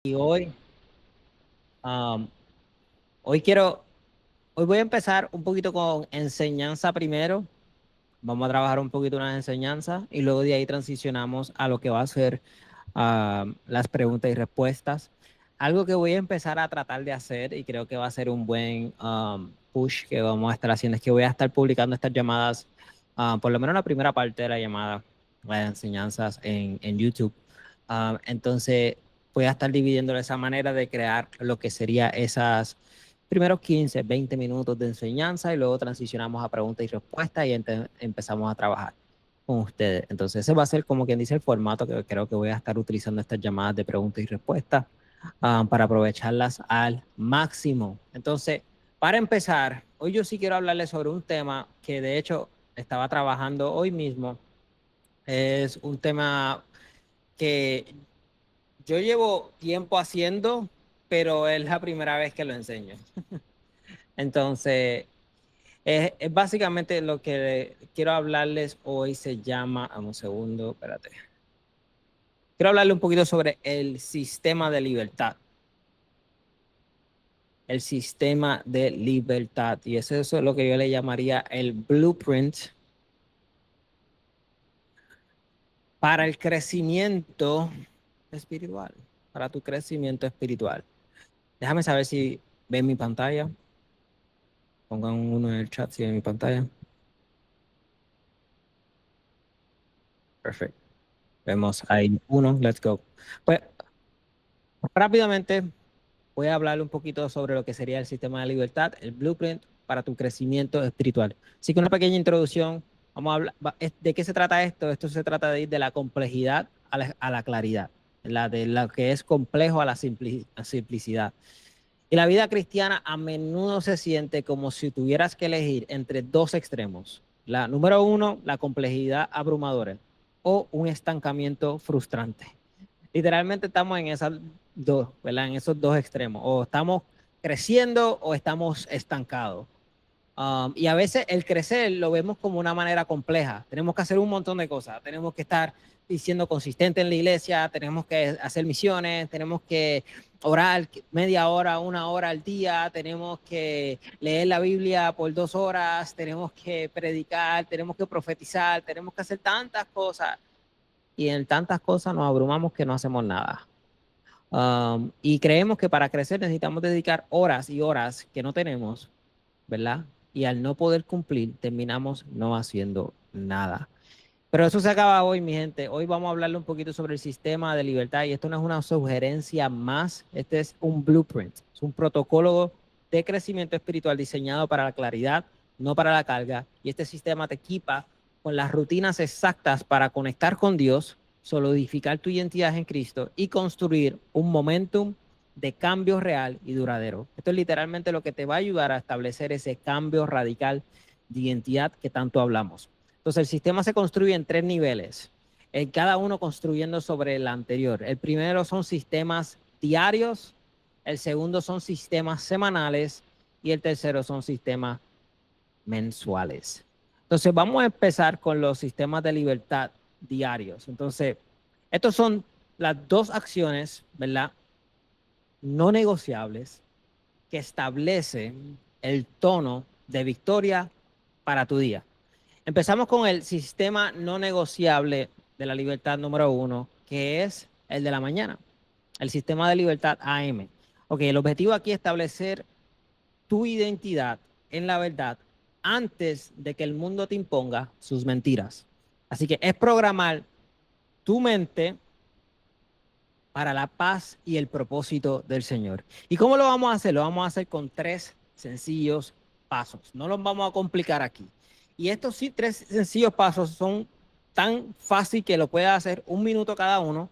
Y um, hoy quiero, hoy voy a empezar un poquito con enseñanza primero. Vamos a trabajar un poquito una enseñanza y luego de ahí transicionamos a lo que va a ser las preguntas y respuestas. Algo que voy a empezar a tratar de hacer y creo que va a ser un buen push que vamos a estar haciendo es que voy a estar publicando estas llamadas, por lo menos la primera parte de la llamada, las enseñanzas en YouTube. Entonces voy a estar dividiendo de esa manera de crear lo que sería esas primeros 15, 20 minutos de enseñanza y luego transicionamos a preguntas y respuestas y empezamos a trabajar con ustedes. Entonces ese va a ser como quien dice el formato que creo que voy a estar utilizando estas llamadas de preguntas y respuestas para aprovecharlas al máximo. Entonces, para empezar, hoy yo sí quiero hablarles sobre un tema que de hecho estaba trabajando hoy mismo. Es un tema que yo llevo tiempo haciendo, pero es la primera vez que lo enseño. Entonces, es básicamente lo que quiero hablarles hoy se llama, un segundo, espérate. Quiero hablarle un poquito sobre el sistema de libertad. El sistema de libertad. Y eso es lo que yo le llamaría el blueprint para el crecimiento espiritual, para tu crecimiento espiritual. Déjame saber si ven mi pantalla. Pongan uno en el chat si ven mi pantalla. Perfecto. Vemos ahí uno. Let's go. Pues rápidamente voy a hablar un poquito sobre lo que sería el sistema de libertad, el blueprint para tu crecimiento espiritual. Así que una pequeña introducción. Vamos a hablar, ¿de qué se trata esto? Esto se trata de ir de la complejidad a la claridad, de lo que es complejo a la simplicidad. Y la vida cristiana a menudo se siente como si tuvieras que elegir entre dos extremos. La número uno, la complejidad abrumadora o un estancamiento frustrante. Literalmente estamos en esas dos, ¿verdad? En esos dos extremos. O estamos creciendo o estamos estancados. Y a veces el crecer lo vemos como una manera compleja. Tenemos que hacer un montón de cosas. Tenemos que estar siendo consistente en la iglesia, tenemos que hacer misiones, tenemos que orar media hora, una hora al día, tenemos que leer la Biblia por 2 horas, tenemos que predicar, tenemos que profetizar, tenemos que hacer tantas cosas. Y en tantas cosas nos abrumamos que no hacemos nada. Y creemos que para crecer necesitamos dedicar horas y horas que no tenemos, ¿verdad? Y al no poder cumplir, terminamos no haciendo nada. Pero eso se acaba hoy, mi gente. Hoy vamos a hablarle un poquito sobre el sistema de libertad y esto no es una sugerencia más, este es un blueprint, es un protocolo de crecimiento espiritual diseñado para la claridad, no para la carga. Y este sistema te equipa con las rutinas exactas para conectar con Dios, solidificar tu identidad en Cristo y construir un momentum de cambio real y duradero. Esto es literalmente lo que te va a ayudar a establecer ese cambio radical de identidad que tanto hablamos. Entonces, el sistema se construye en 3 niveles, cada uno construyendo sobre el anterior. El primero son sistemas diarios, el segundo son sistemas semanales y el tercero son sistemas mensuales. Entonces, vamos a empezar con los sistemas de libertad diarios. Entonces, estos son las dos acciones, ¿verdad? No negociables que establecen el tono de victoria para tu día. Empezamos con el sistema no negociable de la libertad número uno, que es el de la mañana, el sistema de libertad AM. Ok, el objetivo aquí es establecer tu identidad en la verdad antes de que el mundo te imponga sus mentiras. Así que es programar tu mente para la paz y el propósito del Señor. ¿Y cómo lo vamos a hacer? Lo vamos a hacer con 3 sencillos pasos. No los vamos a complicar aquí. Y estos sí, 3 sencillos pasos son tan fácil que lo puede hacer 1 minuto cada uno,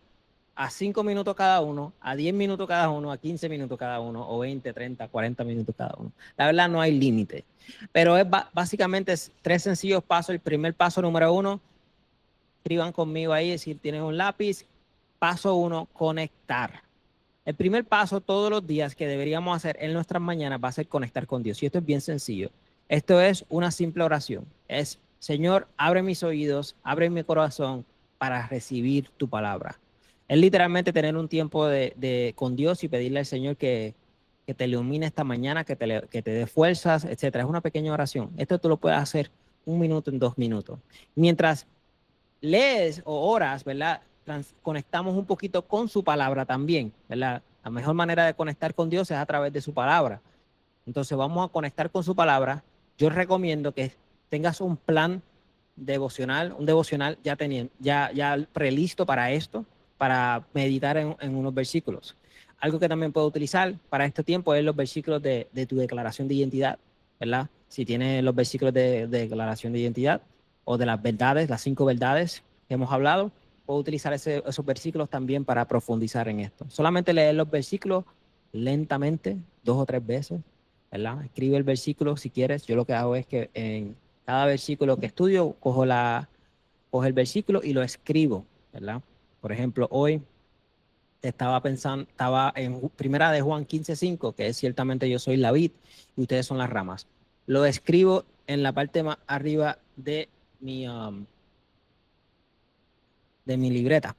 a 5 minutos cada uno, a 10 minutos cada uno, a 15 minutos cada uno, o 20, 30, 40 minutos cada uno. La verdad no hay límite. Pero básicamente es 3 sencillos pasos. El primer paso número uno, escriban conmigo ahí si tienen un lápiz. Paso uno, conectar. El primer paso todos los días que deberíamos hacer en nuestras mañanas va a ser conectar con Dios. Y esto es bien sencillo. Esto es una simple oración. Es, Señor, abre mis oídos, abre mi corazón para recibir tu palabra. Es literalmente tener un tiempo con Dios y pedirle al Señor que te ilumine esta mañana, que te dé fuerzas, etcétera. Es una pequeña oración. Esto tú lo puedes hacer 1 minuto en 2 minutos. Mientras lees o oras, ¿verdad? Conectamos un poquito con su palabra también, ¿verdad? La mejor manera de conectar con Dios es a través de su palabra. Entonces vamos a conectar con su palabra. Yo recomiendo que tengas un plan devocional, un devocional ya prelisto para esto, para meditar en unos versículos. Algo que también puedo utilizar para este tiempo es los versículos de tu declaración de identidad, ¿verdad? Si tienes los versículos de declaración de identidad o de las verdades, las 5 verdades que hemos hablado, puedo utilizar esos versículos también para profundizar en esto. Solamente leer los versículos lentamente, 2 o 3 veces, ¿verdad? Escribe el versículo si quieres. Yo lo que hago es que en cada versículo que estudio, cojo el versículo y lo escribo, ¿verdad? Por ejemplo, hoy estaba en primera de Juan 15:5, que es ciertamente yo soy la vid y ustedes son las ramas. Lo escribo en la parte más arriba mi, um, de mi libreta,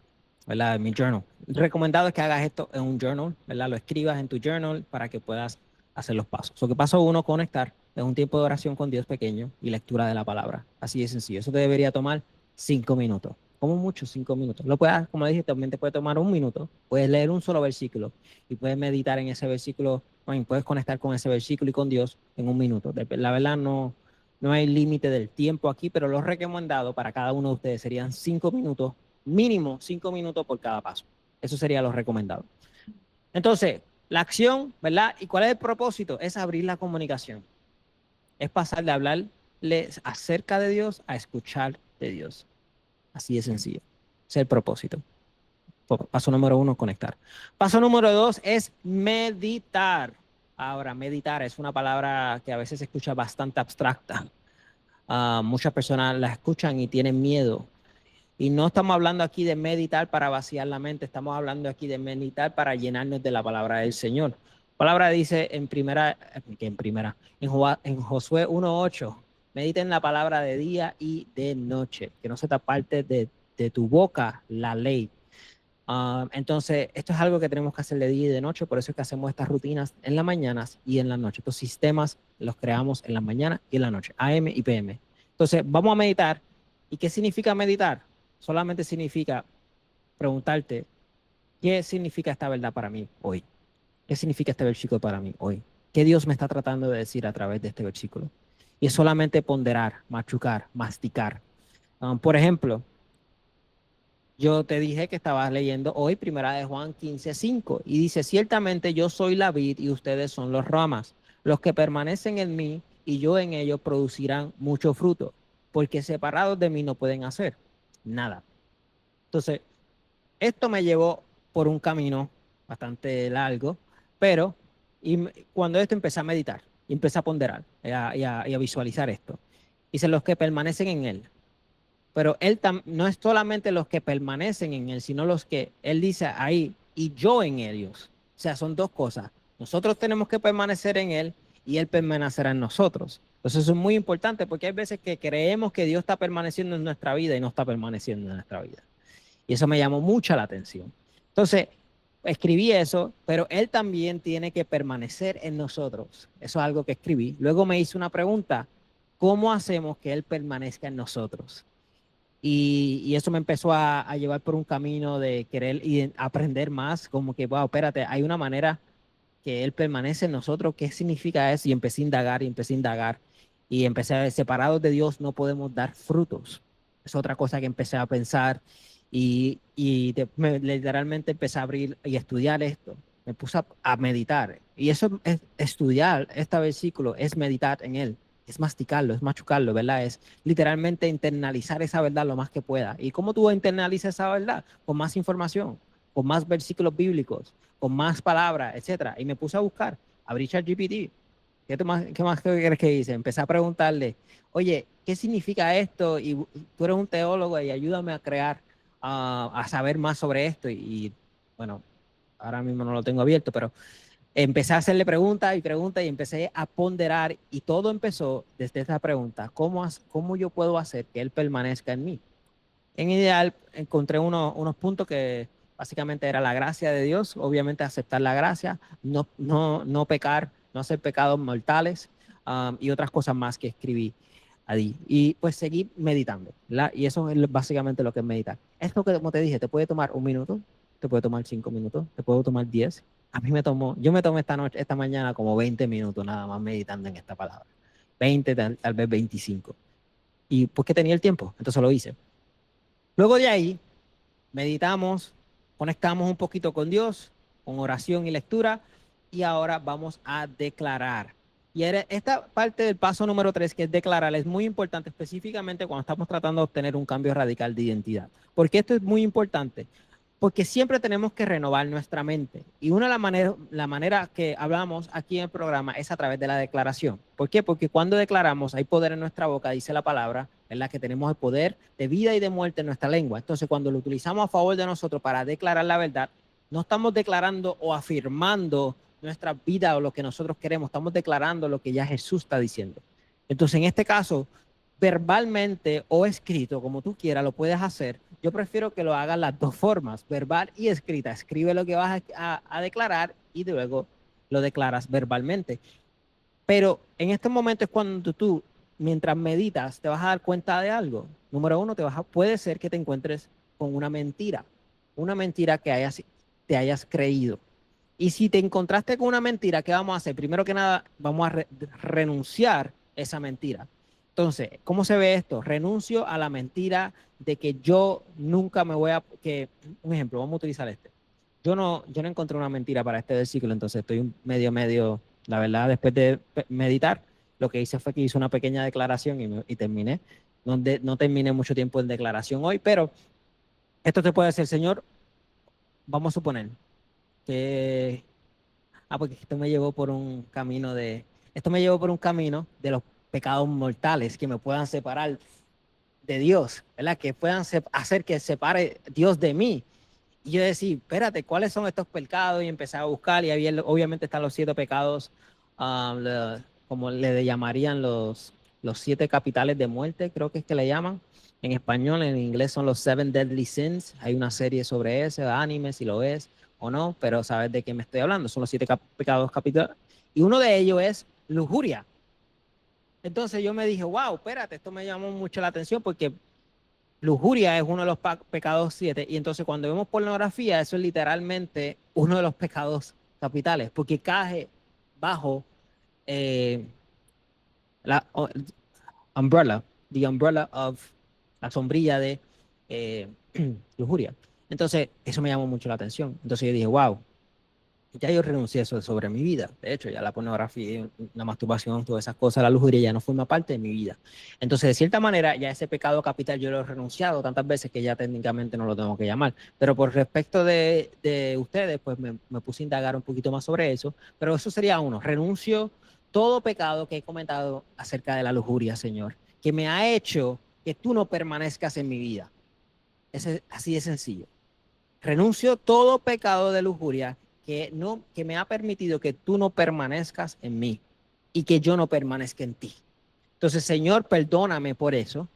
¿verdad? De mi journal. Recomendado es que hagas esto en un journal, ¿verdad? Lo escribas en tu journal para que puedas hacer los pasos. So que paso 1, conectar, es un tiempo de oración con Dios pequeño y lectura de la palabra. Así de sencillo. Eso te debería tomar 5 minutos. Como mucho, 5 minutos. Lo puedes, como dije, también te puede tomar 1 minuto. Puedes leer un solo versículo y puedes meditar en ese versículo. Bueno, puedes conectar con ese versículo y con Dios en 1 minuto. La verdad no hay límite del tiempo aquí, pero lo recomendado para cada uno de ustedes serían 5 minutos, mínimo 5 minutos por cada paso. Eso sería lo recomendado. Entonces, la acción, ¿verdad? ¿Y cuál es el propósito? Es abrir la comunicación. Es pasar de hablarles acerca de Dios a escuchar de Dios. Así de sencillo. Ese es el propósito. Paso número 1, conectar. Paso número 2 es meditar. Ahora, meditar es una palabra que a veces se escucha bastante abstracta. Muchas personas la escuchan y tienen miedo. Y no estamos hablando aquí de meditar para vaciar la mente, estamos hablando aquí de meditar para llenarnos de la palabra del Señor. La palabra dice en Josué 1:8, medita en la palabra de día y de noche, que no se te aparte de tu boca la ley. Entonces, esto es algo que tenemos que hacer de día y de noche, por eso es que hacemos estas rutinas en las mañanas y en la noche. Estos sistemas los creamos en la mañana y en la noche, AM y PM. Entonces, vamos a meditar. ¿Y qué significa meditar? Solamente significa preguntarte, ¿qué significa esta verdad para mí hoy? ¿Qué significa este versículo para mí hoy? ¿Qué Dios me está tratando de decir a través de este versículo? Y es solamente ponderar, machucar, masticar. Por ejemplo, yo te dije que estabas leyendo hoy Primera de Juan 15:5 y dice, ciertamente yo soy la vid y ustedes son los ramas. Los que permanecen en mí y yo en ellos producirán mucho fruto, porque separados de mí no pueden hacer nada. Entonces, esto me llevó por un camino bastante largo, pero cuando esto empecé a meditar y empecé a ponderar y a visualizar esto, dice los que permanecen en él. Pero él no es solamente los que permanecen en él, sino los que él dice ahí, y yo en ellos. O sea, son dos cosas. Nosotros tenemos que permanecer en él y él permanecerá en nosotros. Entonces eso es muy importante porque hay veces que creemos que Dios está permaneciendo en nuestra vida y no está permaneciendo en nuestra vida. Y eso me llamó mucho la atención. Entonces, escribí eso, pero él también tiene que permanecer en nosotros. Eso es algo que escribí. Luego me hice una pregunta, ¿cómo hacemos que él permanezca en nosotros? Y eso me empezó a llevar por un camino de querer aprender más, como que, wow, espérate, hay una manera que Él permanece en nosotros, ¿qué significa eso? Y empecé a indagar y empecé a indagar y empecé a ver, separados de Dios no podemos dar frutos. Es otra cosa que empecé a pensar literalmente empecé a abrir y estudiar esto. Me puse a meditar y eso es estudiar este versículo, es meditar en él, es masticarlo, es machucarlo, ¿verdad? Es literalmente internalizar esa verdad lo más que pueda. ¿Y cómo tú internalizas esa verdad? Con más información, con más versículos bíblicos, con más palabras, etcétera. Y me puse a buscar, abrí ChatGPT. ¿Qué más crees que hice? Empecé a preguntarle, oye, ¿qué significa esto? Y tú eres un teólogo y ayúdame a crear, a saber más sobre esto. Bueno, ahora mismo no lo tengo abierto, pero empecé a hacerle preguntas y preguntas y empecé a ponderar y todo empezó desde esta pregunta, ¿cómo yo puedo hacer que él permanezca en mí? En ideal, encontré unos puntos que Básicamente era la gracia de Dios, obviamente aceptar la gracia, no pecar, no hacer pecados mortales, y otras cosas más que escribí allí. Y pues seguí meditando, ¿verdad? Y eso es básicamente lo que es meditar. Esto que, como te dije, te puede tomar 1 minuto, te puede tomar 5 minutos, te puede tomar 10. A mí yo me tomé esta mañana como 20 minutos nada más meditando en esta palabra. 20, tal vez 25. Y pues que tenía el tiempo, entonces lo hice. Luego de ahí, meditamos, conectamos un poquito con Dios, con oración y lectura, y ahora vamos a declarar. Y esta parte del paso número 3, que es declarar, es muy importante, específicamente cuando estamos tratando de obtener un cambio radical de identidad. ¿Por qué esto es muy importante? Porque siempre tenemos que renovar nuestra mente. Y una de la manera que hablamos aquí en el programa es a través de la declaración. ¿Por qué? Porque cuando declaramos hay poder en nuestra boca, dice la palabra, ¿verdad? Que tenemos el poder de vida y de muerte en nuestra lengua. Entonces, cuando lo utilizamos a favor de nosotros para declarar la verdad, no estamos declarando o afirmando nuestra vida o lo que nosotros queremos, estamos declarando lo que ya Jesús está diciendo. Entonces, en este caso, verbalmente o escrito, como tú quieras, lo puedes hacer. Yo prefiero que lo hagas las dos formas, verbal y escrita. Escribe lo que vas a declarar y luego lo declaras verbalmente. Pero en este momento es cuando tú, mientras meditas, te vas a dar cuenta de algo. Número uno, puede ser que te encuentres con una mentira que te hayas creído. Y si te encontraste con una mentira, ¿qué vamos a hacer? Primero que nada, vamos a renunciar a esa mentira. Entonces, ¿cómo se ve esto? Renuncio a la mentira de que yo nunca me voy a... Un ejemplo, vamos a utilizar este. Yo no encontré una mentira para este versículo, entonces estoy medio, la verdad, después de meditar, lo que hice fue que hice una pequeña declaración y terminé. No terminé mucho tiempo en declaración hoy, pero esto te puede decir, Señor, vamos a suponer que, porque esto me llevó por un camino de los pecados mortales que me puedan separar de Dios, ¿verdad? Que puedan hacer que separe Dios de mí. Y yo decía, espérate, ¿cuáles son estos pecados? Y empecé a buscar y obviamente están los 7 pecados, como le llamarían los 7 capitales de muerte, creo que es que le llaman. En español, en inglés son los 7 Deadly Sins. Hay una serie sobre ese, anime, si lo ves o no, pero sabes de qué me estoy hablando. Son los 7 pecados capitales. Y uno de ellos es lujuria. Entonces yo me dije, wow, espérate, esto me llamó mucho la atención porque lujuria es uno de los pecados 7, y entonces cuando vemos pornografía, eso es literalmente uno de los pecados capitales, porque cae bajo eh, la umbrella, the umbrella of, la sombrilla de eh, lujuria. Entonces, eso me llamó mucho la atención. Entonces yo dije, wow, ya yo renuncié a eso sobre mi vida. De hecho, ya la pornografía, la masturbación, todas esas cosas, la lujuria ya no forma parte de mi vida. Entonces, de cierta manera, ya ese pecado capital yo lo he renunciado tantas veces que ya técnicamente no lo tengo que llamar. Pero por respecto de ustedes, pues me puse a indagar un poquito más sobre eso. Pero eso sería uno, renuncio todo pecado que he comentado acerca de la lujuria, Señor, que me ha hecho que tú no permanezcas en mi vida. Así de sencillo. Renuncio todo pecado de lujuria que me ha permitido que tú no permanezcas en mí y que yo no permanezca en ti. Entonces, Señor, perdóname por eso.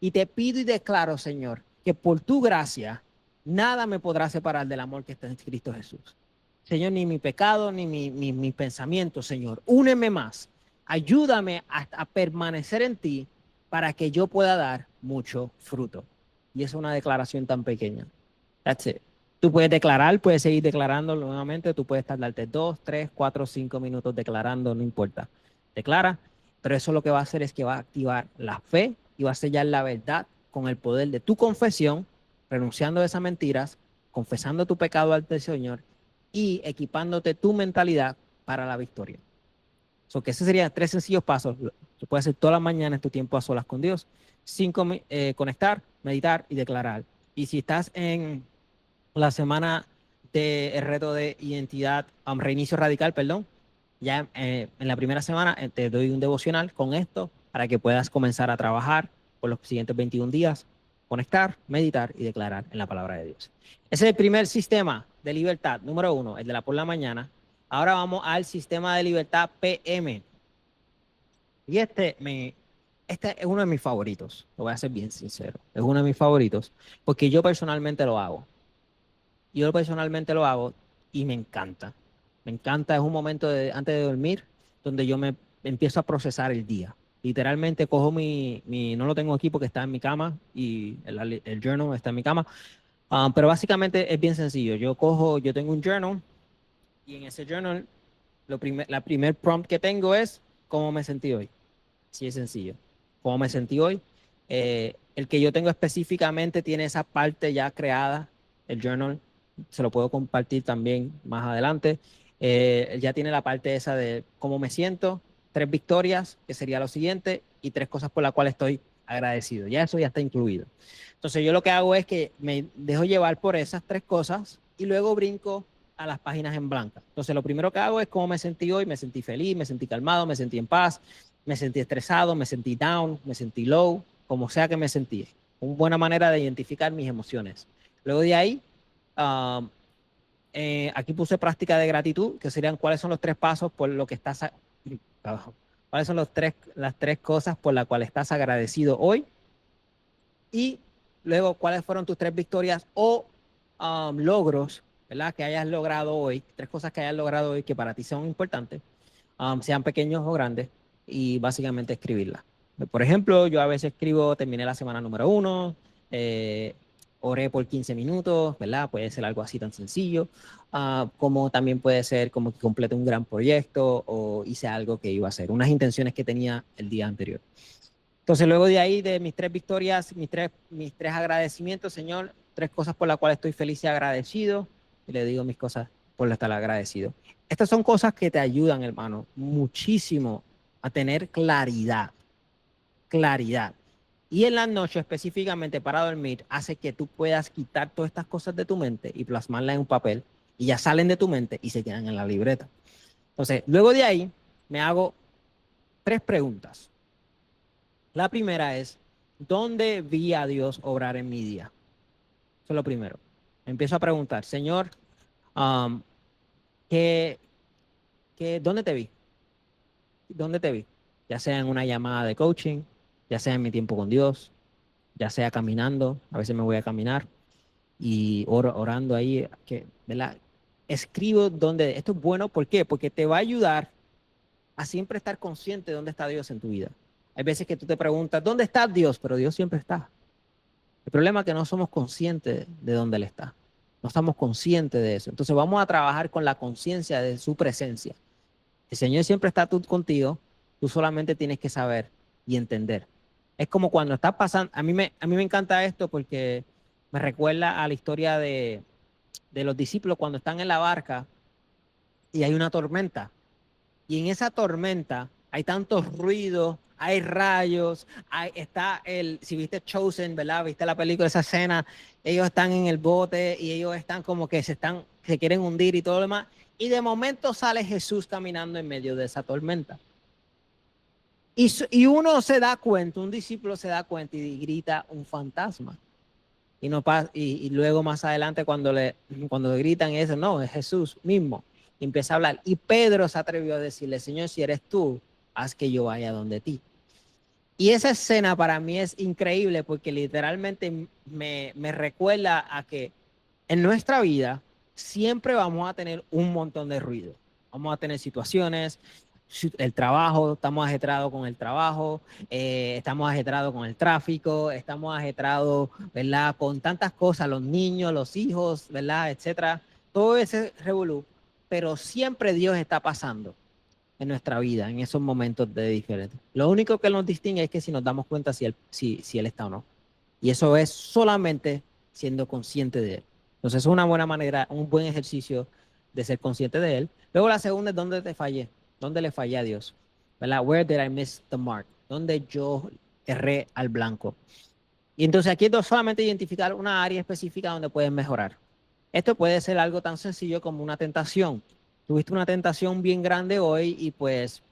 Y te pido y declaro, Señor, que por tu gracia nada me podrá separar del amor que está en Cristo Jesús. Señor, ni mi pecado, ni mi pensamiento, Señor. Úneme más. Ayúdame a permanecer en ti para que yo pueda dar mucho fruto. Y es una declaración tan pequeña. That's it. Tú puedes declarar, puedes seguir declarando nuevamente, tú puedes tardarte 2, 3, 4, 5 minutos declarando, no importa. Declara, pero eso lo que va a hacer es que va a activar la fe y va a sellar la verdad con el poder de tu confesión, renunciando a esas mentiras, confesando tu pecado ante Señor y equipándote tu mentalidad para la victoria. So que esos serían 3 sencillos pasos. Lo puedes hacer todas las mañanas en tu tiempo a solas con Dios. 5, conectar, meditar y declarar. Y si estás en la semana del reto de identidad, reinicio radical, perdón, ya en la primera semana te doy un devocional con esto para que puedas comenzar a trabajar por los siguientes 21 días, conectar, meditar y declarar en la palabra de Dios. Ese es el primer sistema de libertad, número 1, el de la por la mañana. Ahora vamos al sistema de libertad PM. Y este es uno de mis favoritos, lo voy a ser bien sincero, es uno de mis favoritos porque yo personalmente lo hago. Yo personalmente lo hago y me encanta. Me encanta, es un momento antes de dormir donde yo me empiezo a procesar el día. Literalmente cojo no lo tengo aquí porque está en mi cama y el journal está en mi cama. Pero básicamente es bien sencillo. Yo tengo un journal y en ese journal la primer prompt que tengo es cómo me sentí hoy. Sí, es sencillo. ¿Cómo me sentí hoy? El que yo tengo específicamente tiene esa parte ya creada, el journal. Se lo puedo compartir también más adelante. Ya tiene la parte esa de cómo me siento, 3 victorias, que sería lo siguiente, y 3 cosas por las cuales estoy agradecido. Ya eso ya está incluido. Entonces yo lo que hago es que me dejo llevar por esas 3 cosas y luego brinco a las páginas en blanca. Entonces lo primero que hago es cómo me sentí hoy, me sentí feliz, me sentí calmado, me sentí en paz, me sentí estresado, me sentí down, me sentí low, como sea que me sentí. Una buena manera de identificar mis emociones. Luego de ahí, um, aquí puse práctica de gratitud, que serían cuáles son los 3 pasos por lo que estás, cuáles son las 3 cosas por las cuales estás agradecido hoy. Y luego, cuáles fueron tus 3 victorias o logros, ¿verdad? Que hayas logrado hoy, 3 cosas que hayas logrado hoy que para ti son importantes, sean pequeños o grandes, y básicamente escribirlas. Por ejemplo, yo a veces escribo, terminé la semana número 1, oré por 15 minutos, ¿verdad? Puede ser algo así tan sencillo, como también puede ser como que completé un gran proyecto o hice algo que iba a hacer, unas intenciones que tenía el día anterior. Entonces, luego de ahí, de mis 3 victorias, mis tres agradecimientos, Señor, 3 cosas por las cuales estoy feliz y agradecido, y le digo mis cosas por las estar agradecido. Estas son cosas que te ayudan, hermano, muchísimo a tener claridad, claridad. Y en la noche, específicamente para dormir, hace que tú puedas quitar todas estas cosas de tu mente y plasmarlas en un papel, y ya salen de tu mente y se quedan en la libreta. Entonces, luego de ahí, me hago 3 preguntas. La primera es, ¿dónde vi a Dios obrar en mi día? Eso es lo primero. Empiezo a preguntar, Señor, um, ¿qué, dónde te vi? ¿Dónde te vi? Ya sea en una llamada de coaching, ya sea en mi tiempo con Dios, ya sea caminando, a veces me voy a caminar y orando ahí, ¿verdad? Escribo dónde, esto es bueno, ¿por qué? Porque te va a ayudar a siempre estar consciente de dónde está Dios en tu vida. Hay veces que tú te preguntas, ¿dónde está Dios? Pero Dios siempre está. El problema es que no somos conscientes de dónde Él está. No estamos conscientes de eso. Entonces vamos a trabajar con la conciencia de su presencia. El Señor siempre está contigo, tú solamente tienes que saber y entender. Es como cuando estás pasando, a mí me encanta esto porque me recuerda a la historia de los discípulos cuando están en la barca y hay una tormenta. Y en esa tormenta hay tantos ruidos, hay rayos, está si viste Chosen, ¿verdad? Viste la película, esa escena, ellos están en el bote y ellos están como que se quieren hundir y todo lo demás. Y de momento sale Jesús caminando en medio de esa tormenta. Y uno se da cuenta, un discípulo se da cuenta y grita un fantasma. Y luego más adelante cuando le gritan eso, no, es Jesús mismo. Y empieza a hablar. Y Pedro se atrevió a decirle, Señor, si eres tú, haz que yo vaya donde ti. Y esa escena para mí es increíble porque literalmente me recuerda a que en nuestra vida siempre vamos a tener un montón de ruido. Vamos a tener situaciones, el trabajo, estamos ajetrados con el trabajo, estamos ajetrados con el tráfico, estamos ajetrados, ¿verdad? Con tantas cosas, los niños, los hijos, ¿verdad? Etcétera. Todo ese revolú, pero siempre Dios está pasando en nuestra vida, en esos momentos de diferentes. Lo único que nos distingue es que si nos damos cuenta si él está o no. Y eso es solamente siendo consciente de él. Entonces es una buena manera, un buen ejercicio de ser consciente de él. Luego la segunda es dónde te fallé, dónde le fallé a Dios, ¿verdad? Where did I miss the mark? Dónde yo erré al blanco. Y entonces aquí es solamente identificar una área específica donde puedes mejorar. Esto puede ser algo tan sencillo como una tentación. Tuviste una tentación bien grande hoy y pues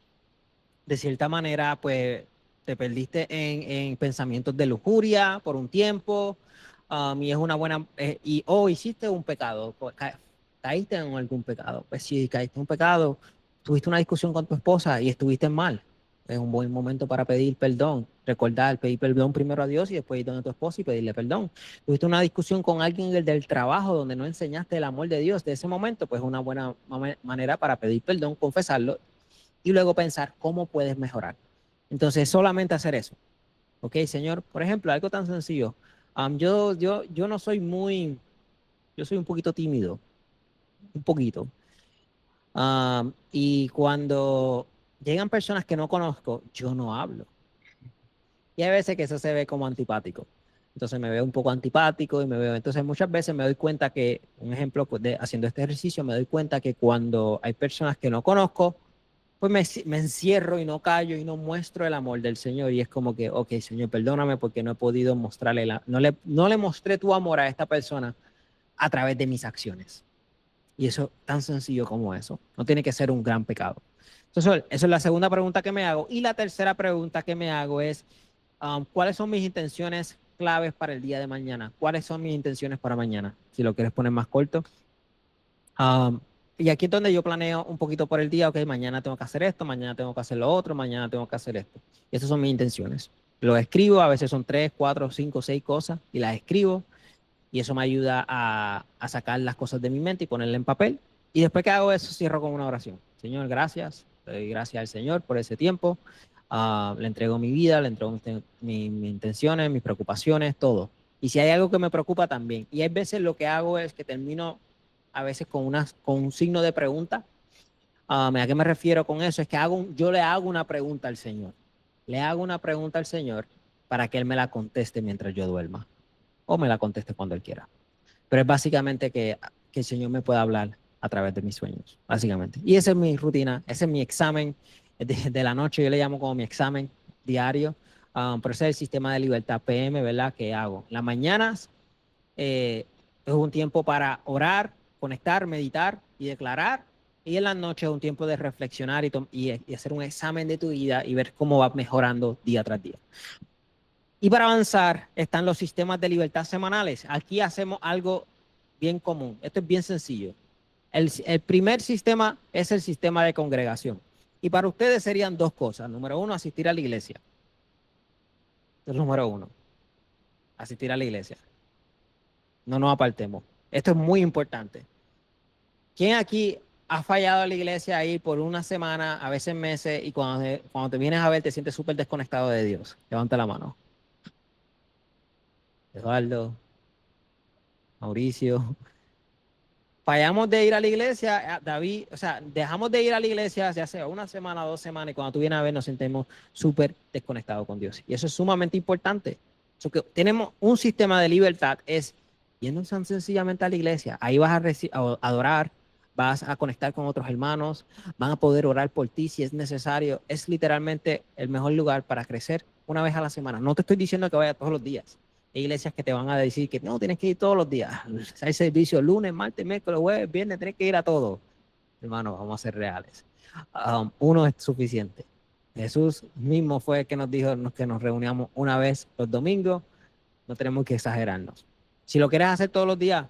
de cierta manera pues te perdiste en pensamientos de lujuria por un tiempo, y es una buena, o hiciste un pecado, caíste en algún pecado. Pues si caíste en un pecado, tuviste una discusión con tu esposa y estuviste mal. es un buen momento para pedir perdón. Recordar, pedir perdón primero a Dios y después ir donde tu esposo y pedirle perdón. Tuviste una discusión con alguien del trabajo donde no enseñaste el amor de Dios de ese momento, pues es una buena manera para pedir perdón, confesarlo y luego pensar cómo puedes mejorar. Entonces, solamente hacer eso. Ok, Señor, por ejemplo, algo tan sencillo. Yo no soy muy, yo soy un poquito tímido, un poquito. Y cuando llegan personas que no conozco, yo no hablo. Y hay veces que eso se ve como antipático. Entonces me veo un poco antipático y me veo. Entonces muchas veces me doy cuenta que, un ejemplo, pues de haciendo este ejercicio, me doy cuenta que cuando hay personas que no conozco, pues me encierro y no callo y no muestro el amor del Señor. Y es como que, ok, Señor, perdóname porque no he podido mostrarle, no le mostré tu amor a esta persona a través de mis acciones. Y eso tan sencillo como eso. No tiene que ser un gran pecado. Entonces, esa es la segunda pregunta que me hago. Y la tercera pregunta que me hago es, ¿cuáles son mis intenciones claves para el día de mañana? ¿Cuáles son mis intenciones para mañana? Si lo quieres poner más corto. Um, y aquí es donde yo planeo un poquito por el día, ok, mañana tengo que hacer esto, mañana tengo que hacer lo otro, mañana tengo que hacer esto. Y esas son mis intenciones. Lo escribo, a veces son 3, 4, 5, 6 cosas y las escribo y eso me ayuda a sacar las cosas de mi mente y ponerlas en papel. Y después que hago eso, cierro con una oración. Señor, gracias. Le doy gracias al Señor por ese tiempo. Le entrego mi vida, le entrego mis intenciones, mis preocupaciones, todo. Y si hay algo que me preocupa también. Y hay veces lo que hago es que termino a veces con un signo de pregunta. ¿A qué me refiero con eso? Es que yo le hago una pregunta al Señor. Le hago una pregunta al Señor para que Él me la conteste mientras yo duerma. O me la conteste cuando Él quiera. Pero es básicamente que el Señor me pueda hablar a través de mis sueños, básicamente. Y esa es mi rutina, ese es mi examen de la noche, yo le llamo como mi examen diario. Pero ese es el sistema de libertad PM, ¿verdad? Que hago. Las mañanas es un tiempo para orar, conectar, meditar y declarar. Y en las noches es un tiempo de reflexionar y hacer un examen de tu vida y ver cómo va mejorando día tras día. Y para avanzar están los sistemas de libertad semanales. Aquí hacemos algo bien común. Esto es bien sencillo. El primer sistema es el sistema de congregación. Y para ustedes serían dos cosas. Número uno, asistir a la iglesia. Esto es número uno. Asistir a la iglesia. No nos apartemos. Esto es muy importante. ¿Quién aquí ha fallado a la iglesia ahí por una semana, a veces meses, y cuando te vienes a ver te sientes súper desconectado de Dios? Levanta la mano. Eduardo, Mauricio. Fallamos de ir a la iglesia, David, o sea, dejamos de ir a la iglesia hace una semana, 2 semanas, y cuando tú vienes a ver nos sentimos súper desconectados con Dios. Y eso es sumamente importante. So que tenemos un sistema de libertad, es yendo tan sencillamente a la iglesia. Ahí vas a adorar, vas a conectar con otros hermanos, van a poder orar por ti si es necesario. Es literalmente el mejor lugar para crecer una vez a la semana. No te estoy diciendo que vayas todos los días. Hay iglesias que te van a decir que no, tienes que ir todos los días. Hay servicio lunes, martes, miércoles, jueves, viernes, tienes que ir a todo. Hermano, vamos a ser reales. Uno es suficiente. Jesús mismo fue el que nos dijo que nos reuníamos una vez los domingos. No tenemos que exagerarnos. Si lo quieres hacer todos los días,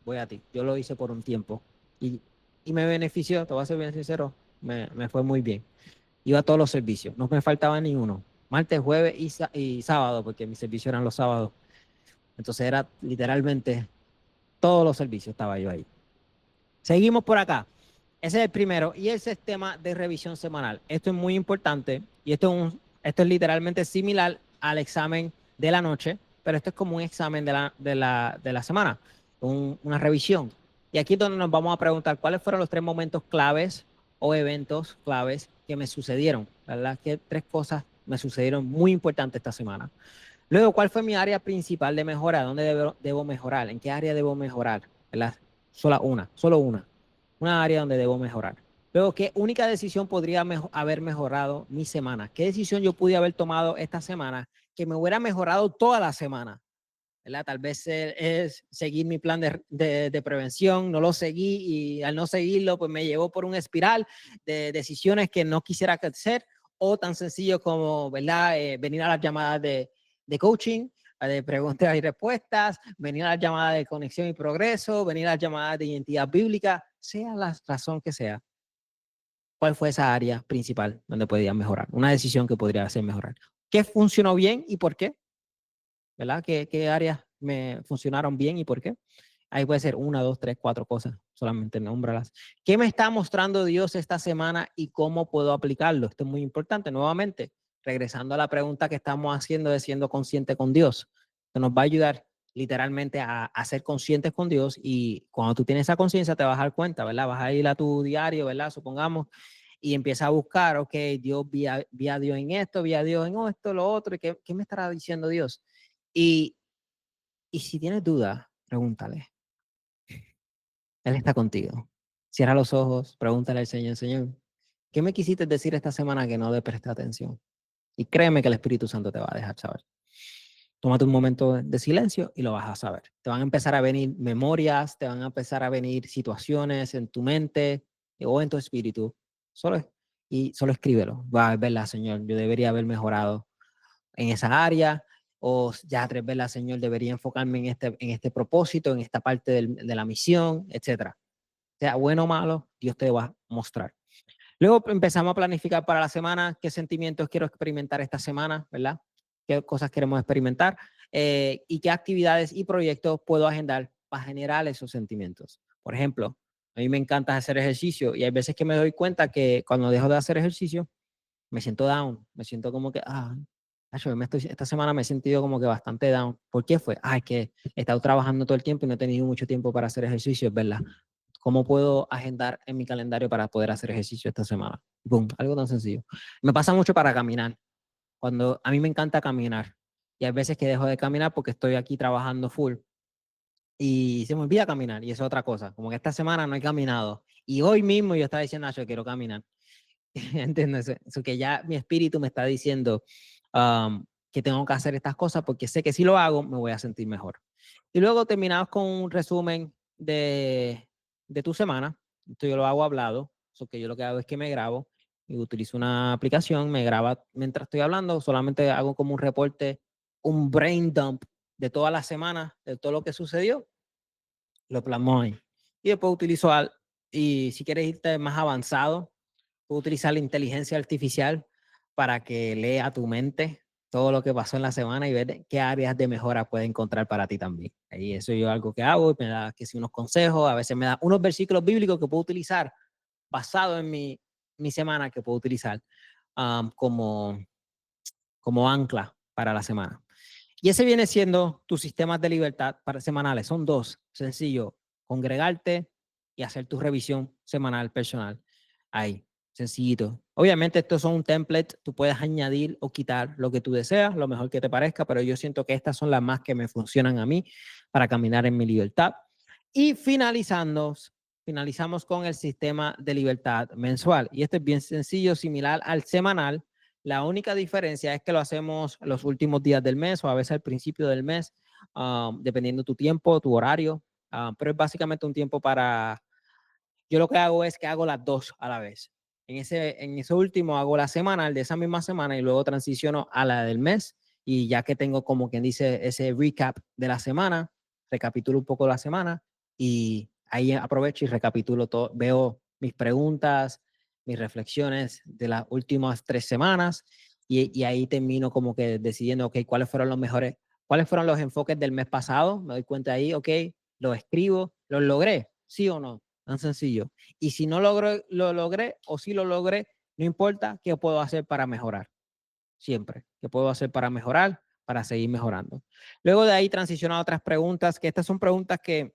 voy a ti. Yo lo hice por un tiempo y, y me benefició, te voy a ser bien sincero, me fue muy bien. Iba a todos los servicios, no me faltaba ni uno. Martes, jueves y sábado, porque mis servicios eran los sábados. Entonces era literalmente todos los servicios, estaba yo ahí. Seguimos por acá. Ese es el primero. Y ese es tema de revisión semanal. Esto es muy importante y esto es literalmente similar al examen de la noche, pero esto es como un examen de la semana, una revisión. Y aquí es donde nos vamos a preguntar cuáles fueron los 3 momentos claves o eventos claves que me sucedieron, ¿verdad? ¿Qué 3 cosas me sucedieron muy importantes esta semana? Luego, ¿cuál fue mi área principal de mejora? ¿Dónde debo mejorar? ¿En qué área debo mejorar? ¿Verdad? Solo una. Una área donde debo mejorar. Luego, ¿qué única decisión podría haber mejorado mi semana? ¿Qué decisión yo pude haber tomado esta semana que me hubiera mejorado toda la semana? ¿Verdad? Tal vez es seguir mi plan de prevención, no lo seguí y al no seguirlo, pues me llevó por un espiral de decisiones que no quisiera hacer, o tan sencillo como, ¿verdad? Venir a las llamadas de coaching, de preguntas y respuestas, venir a las llamadas de conexión y progreso, venir a las llamadas de identidad bíblica, sea la razón que sea. ¿Cuál fue esa área principal donde podías mejorar? Una decisión que podría hacer mejorar. ¿Qué funcionó bien y por qué? ¿Verdad? ¿Qué áreas me funcionaron bien y por qué? Ahí puede ser una, dos, tres, cuatro cosas. Solamente nómbralas. ¿Qué me está mostrando Dios esta semana y cómo puedo aplicarlo? Esto es muy importante. Nuevamente, regresando a la pregunta que estamos haciendo de siendo consciente con Dios. Esto nos va a ayudar literalmente a ser conscientes con Dios, y cuando tú tienes esa conciencia te vas a dar cuenta, ¿verdad? Vas a ir a tu diario, ¿verdad? Supongamos, y empieza a buscar, ok, Dios, vi a Dios en esto, vi a Dios en esto, lo otro, y ¿qué me estará diciendo Dios? Y, y si tienes dudas, pregúntale. Él está contigo. Cierra los ojos, pregúntale al Señor, Señor, ¿qué me quisiste decir esta semana que no le presté atención? Y créeme que el Espíritu Santo te va a dejar saber. Tómate un momento de silencio y lo vas a saber. Te van a empezar a venir memorias, te van a empezar a venir situaciones en tu mente o en tu espíritu. Solo escríbelo. Va a verla, Señor, yo debería haber mejorado en esa área, o ya 3 veces, Señor, debería enfocarme en este propósito, en esta parte de la misión, etcétera. Sea bueno o malo, Dios te va a mostrar. Luego empezamos a planificar para la semana, qué sentimientos quiero experimentar esta semana, ¿verdad? Qué cosas queremos experimentar, y qué actividades y proyectos puedo agendar para generar esos sentimientos. Por ejemplo, a mí me encanta hacer ejercicio y hay veces que me doy cuenta que cuando dejo de hacer ejercicio, me siento down, me siento como que, esta semana me he sentido como que bastante down. ¿Por qué fue? Es que he estado trabajando todo el tiempo y no he tenido mucho tiempo para hacer ejercicio, es verdad. ¿Cómo puedo agendar en mi calendario para poder hacer ejercicio esta semana? Boom, algo tan sencillo. Me pasa mucho para caminar. Cuando a mí me encanta caminar y hay veces que dejo de caminar porque estoy aquí trabajando full y se me olvida caminar, y eso es otra cosa. Como que esta semana no he caminado y hoy mismo yo estaba diciendo, yo quiero caminar. ¿Entiendes? Eso que ya mi espíritu me está diciendo que tengo que hacer estas cosas porque sé que si lo hago me voy a sentir mejor. Y luego terminamos con un resumen de tu semana. Esto yo lo hago hablado. Eso que yo lo que hago es que me grabo y utilizo una aplicación, me graba mientras estoy hablando, solamente hago como un reporte, un brain dump de toda la semana, de todo lo que sucedió, lo plasmo ahí. Y después utilizo, y si quieres irte más avanzado, puedo utilizar la inteligencia artificial para que lea tu mente todo lo que pasó en la semana y ver qué áreas de mejora puede encontrar para ti también. Y eso yo algo que hago, y me da que si unos consejos, a veces me da unos versículos bíblicos que puedo utilizar basado en mi semana, que puedo utilizar como, como ancla para la semana. Y ese viene siendo tus sistemas de libertad para semanales. Son dos, sencillo, congregarte y hacer tu revisión semanal personal. Ahí, sencillito. Obviamente estos son un template, tú puedes añadir o quitar lo que tú deseas, lo mejor que te parezca, pero yo siento que estas son las más que me funcionan a mí para caminar en mi libertad. Y finalizamos con el sistema de libertad mensual. Y este es bien sencillo, similar al semanal. La única diferencia es que lo hacemos los últimos días del mes o a veces al principio del mes, dependiendo tu tiempo, tu horario, pero es básicamente un tiempo para... Yo lo que hago es que hago las dos a la vez. En ese último hago la semanal de esa misma semana y luego transiciono a la del mes, y ya que tengo como quien dice ese recap de la semana, recapitulo un poco la semana y ahí aprovecho y recapitulo todo, veo mis preguntas, mis reflexiones de las últimas 3 semanas, y ahí termino como que decidiendo, ok, cuáles fueron los enfoques del mes pasado, me doy cuenta ahí, ok, lo escribo, lo logré, sí o no, tan sencillo. Y si no lo logré o si lo logré, no importa, qué puedo hacer para mejorar, siempre, qué puedo hacer para mejorar, para seguir mejorando. Luego de ahí transiciono a otras preguntas, que estas son preguntas que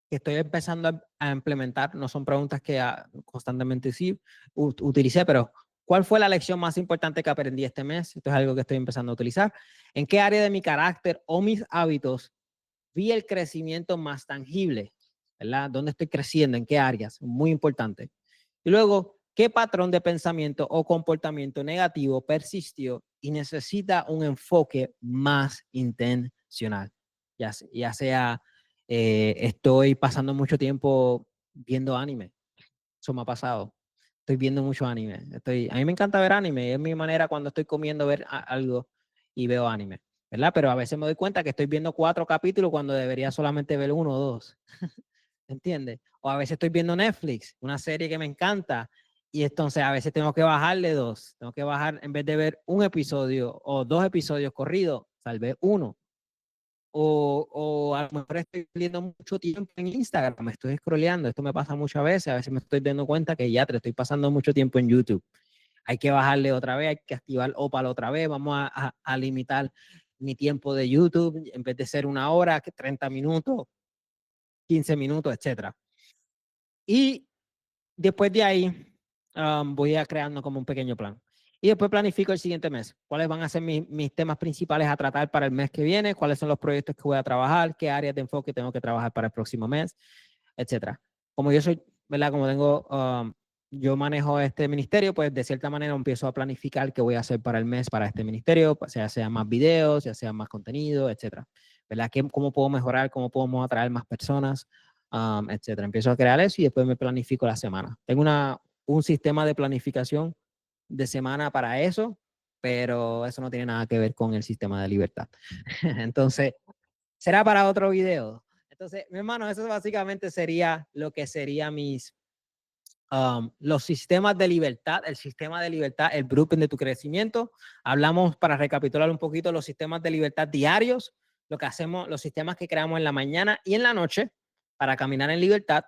estoy empezando a implementar, no son preguntas que constantemente sí utilicé, pero ¿cuál fue la lección más importante que aprendí este mes? Esto es algo que estoy empezando a utilizar. ¿En qué área de mi carácter o mis hábitos vi el crecimiento más tangible? ¿Verdad? ¿Dónde estoy creciendo? ¿En qué áreas? Muy importante. Y luego, ¿qué patrón de pensamiento o comportamiento negativo persistió y necesita un enfoque más intencional? Ya sea estoy pasando mucho tiempo viendo anime. Eso me ha pasado. Estoy viendo mucho anime. A mí me encanta ver anime. Es mi manera cuando estoy comiendo ver algo y veo anime, ¿verdad? Pero a veces me doy cuenta que estoy viendo 4 capítulos cuando debería solamente ver 1 o 2. ¿Entiendes? O a veces estoy viendo Netflix, una serie que me encanta, Y entonces a veces tengo que bajarle 2. Tengo que bajar, en vez de ver un episodio o 2 episodios corridos, tal vez uno. O a lo mejor estoy perdiendo mucho tiempo en Instagram, me estoy scrolleando. Esto me pasa muchas veces. A veces me estoy dando cuenta que ya te estoy pasando mucho tiempo en YouTube. Hay que bajarle otra vez, hay que activar Opal otra vez. Vamos a limitar mi tiempo de YouTube en vez de ser 1 hora, 30 minutos, 15 minutos, etcétera. Y después de ahí, voy a creando como un pequeño plan. Y después planifico el siguiente mes. ¿Cuáles van a ser mis temas principales a tratar para el mes que viene? ¿Cuáles son los proyectos que voy a trabajar? ¿Qué áreas de enfoque tengo que trabajar para el próximo mes? Etcétera. Como yo soy, ¿verdad? Como tengo, yo manejo este ministerio, pues de cierta manera empiezo a planificar qué voy a hacer para el mes para este ministerio, pues, ya sea más videos, ya sea más contenido, etcétera. ¿Verdad? ¿Cómo puedo mejorar? ¿Cómo podemos atraer más personas? Etcétera. Empiezo a crear eso y después me planifico la semana. Tengo un sistema de planificación de semana para eso, pero eso no tiene nada que ver con el sistema de libertad. Entonces, será para otro video. Entonces, mi hermano, eso básicamente sería lo que serían los sistemas de libertad, el sistema de libertad, el blueprint de tu crecimiento. Hablamos, para recapitular un poquito, los sistemas de libertad diarios, lo que hacemos, los sistemas que creamos en la mañana y en la noche para caminar en libertad,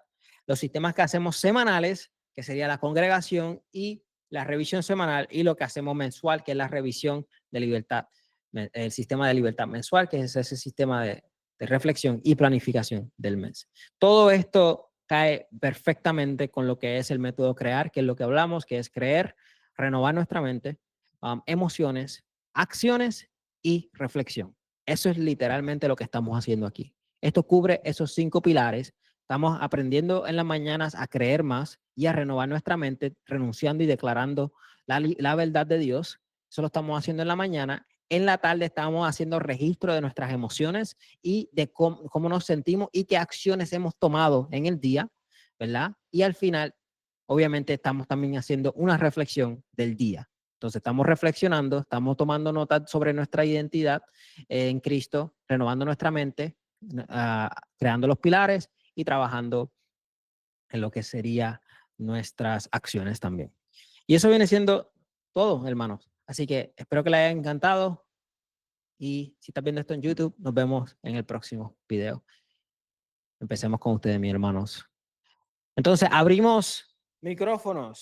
los sistemas que hacemos semanales, que sería la congregación y la revisión semanal, y lo que hacemos mensual, que es la revisión de libertad, el sistema de libertad mensual, que es ese sistema de reflexión y planificación del mes. Todo esto cae perfectamente con lo que es el método crear, que es lo que hablamos, que es creer, renovar nuestra mente, emociones, acciones y reflexión. Eso es literalmente lo que estamos haciendo aquí. Esto cubre esos 5 pilares. Estamos aprendiendo en las mañanas a creer más y a renovar nuestra mente, renunciando y declarando la verdad de Dios. Eso lo estamos haciendo en la mañana. En la tarde estamos haciendo registro de nuestras emociones y de cómo nos sentimos y qué acciones hemos tomado en el día, ¿verdad? Y al final, obviamente, estamos también haciendo una reflexión del día. Entonces, estamos reflexionando, estamos tomando nota sobre nuestra identidad en Cristo, renovando nuestra mente, creando los pilares y trabajando en lo que sería nuestras acciones también. Y eso viene siendo todo, hermanos. Así que espero que les haya encantado. Y si estás viendo esto en YouTube, nos vemos en el próximo video. Empecemos con ustedes, mis hermanos. Entonces, abrimos micrófonos.